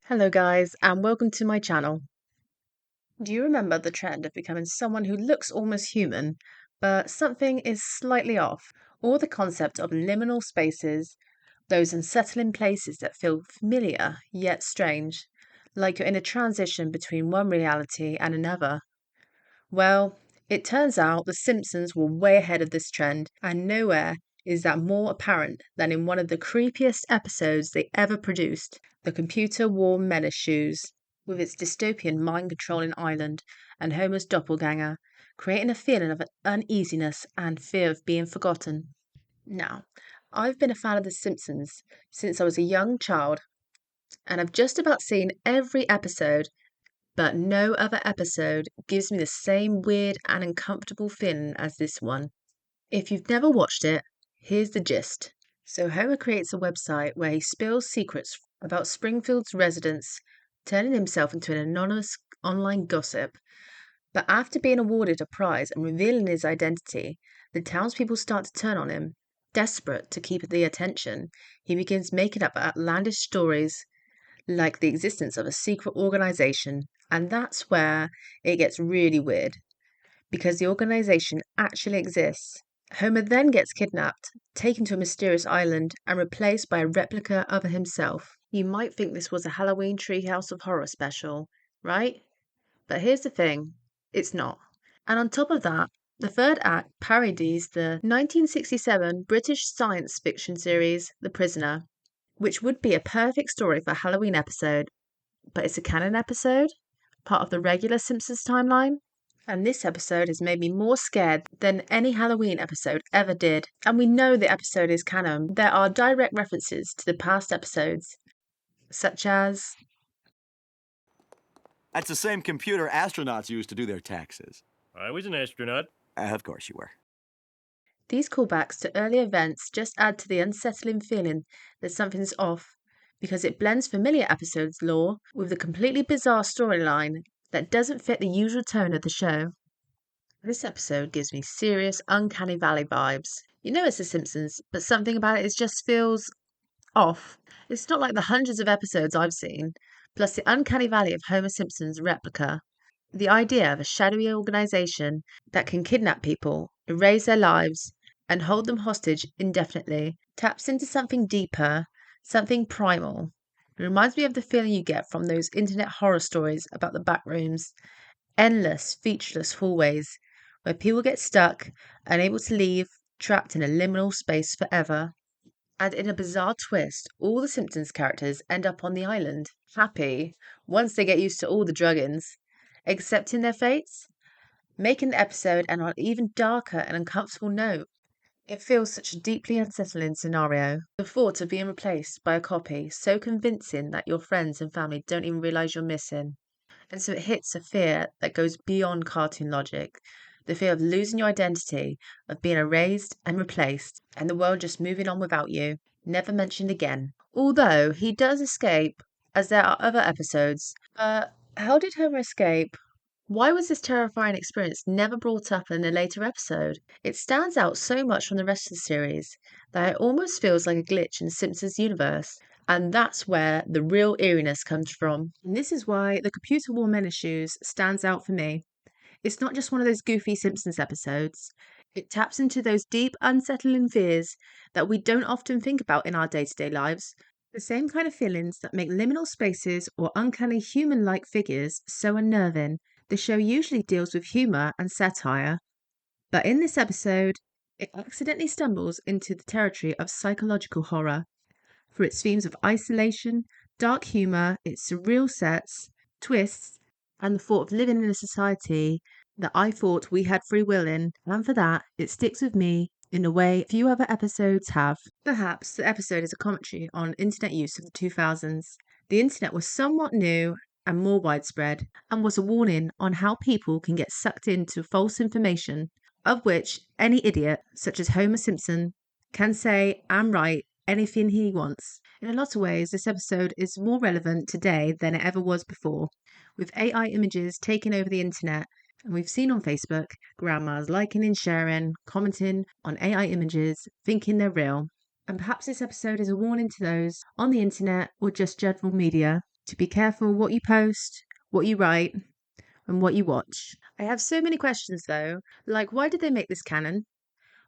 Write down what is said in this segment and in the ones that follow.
Hello guys, and welcome to my channel. Do you remember the trend of becoming someone who looks almost human, but something is slightly off? Or the concept of liminal spaces, those unsettling places that feel familiar yet strange, like you're in a transition between one reality and another? Well, it turns out The Simpsons were way ahead of this trend, and nowhere is that more apparent than in one of the creepiest episodes they ever produced, The Computer Wore Menace Shoes, with its dystopian mind controlling island and Homer's doppelganger, creating a feeling of uneasiness and fear of being forgotten. Now, I've been a fan of The Simpsons since I was a young child, and I've just about seen every episode, but no other episode gives me the same weird and uncomfortable feeling as this one. If you've never watched it, here's the gist. So, Homer creates a website where he spills secrets about Springfield's residents, turning himself into an anonymous online gossip. But after being awarded a prize and revealing his identity, the townspeople start to turn on him. Desperate to keep the attention, he begins making up outlandish stories like the existence of a secret organization. And that's where it gets really weird, because the organization actually exists. Homer then gets kidnapped, taken to a mysterious island, and replaced by a replica of himself. You might think this was a Halloween Treehouse of Horror special, right? But here's the thing, it's not. And on top of that, the third act parodies the 1967 British science fiction series The Prisoner, which would be a perfect story for a Halloween episode, but it's a canon episode, part of the regular Simpsons timeline. And this episode has made me more scared than any Halloween episode ever did. And we know the episode is canon. There are direct references to the past episodes, such as That's the same computer astronauts use to do their taxes. I was an astronaut. Of course you were. these callbacks to early events just add to the unsettling feeling that something's off, because it blends familiar episodes lore with the completely bizarre storyline that doesn't fit the usual tone of the show. This episode gives me serious Uncanny Valley vibes. You know it's The Simpsons, but something about it just feels off. It's not like the hundreds of episodes I've seen, plus the Uncanny Valley of Homer Simpson's replica. The idea of a shadowy organization that can kidnap people, erase their lives, and hold them hostage indefinitely taps into something deeper, something primal. It reminds me of the feeling you get from those internet horror stories about the back rooms, endless, featureless hallways where people get stuck, unable to leave, trapped in a liminal space forever. And in a bizarre twist, all the Simpsons characters end up on the island, happy, once they get used to all the druggins, accepting their fates, making the episode an even darker and uncomfortable note. It feels such a deeply unsettling scenario. The thought of being replaced by a copy so convincing that your friends and family don't even realize you're missing. And so it hits a fear that goes beyond cartoon logic. The fear of losing your identity, of being erased and replaced, and the world just moving on without you, never mentioned again. Although he does escape, as there are other episodes. How did Homer escape? Why was this terrifying experience never brought up in a later episode? It stands out so much from the rest of the series that it almost feels like a glitch in Simpsons' universe. And that's where the real eeriness comes from. And this is why The Computer Wore Menace Shoes stands out for me. It's not just one of those goofy Simpsons episodes. It taps into those deep, unsettling fears that we don't often think about in our day to day lives. The same kind of feelings that make liminal spaces or uncanny human like figures so unnerving. The show usually deals with humour and satire, but in this episode, it accidentally stumbles into the territory of psychological horror. For its themes of isolation, dark humour, its surreal sets, twists, and the thought of living in a society that I thought we had free will in, and for that, it sticks with me in a way few other episodes have. Perhaps the episode is a commentary on internet use of the 2000s. The internet was somewhat new and more widespread, and was a warning on how people can get sucked into false information, of which any idiot, such as Homer Simpson, can say and write anything he wants. In a lot of ways, this episode is more relevant today than it ever was before, with AI images taking over the internet. And we've seen on Facebook grandmas liking and sharing, commenting on AI images, thinking they're real. And perhaps this episode is a warning to those on the internet or just general media to be careful what you post, what you write, and what you watch. I have so many questions though, like why did they make this canon?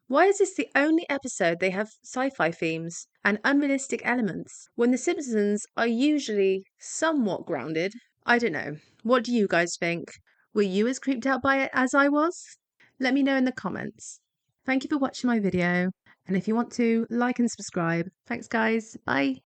Why is this the only episode they have sci-fi themes and unrealistic elements when the Simpsons are usually somewhat grounded? I don't know. What do you guys think? Were you as creeped out by it as I was? Let me know in the comments. Thank you for watching my video, and if you want to, like and subscribe. Thanks guys, bye!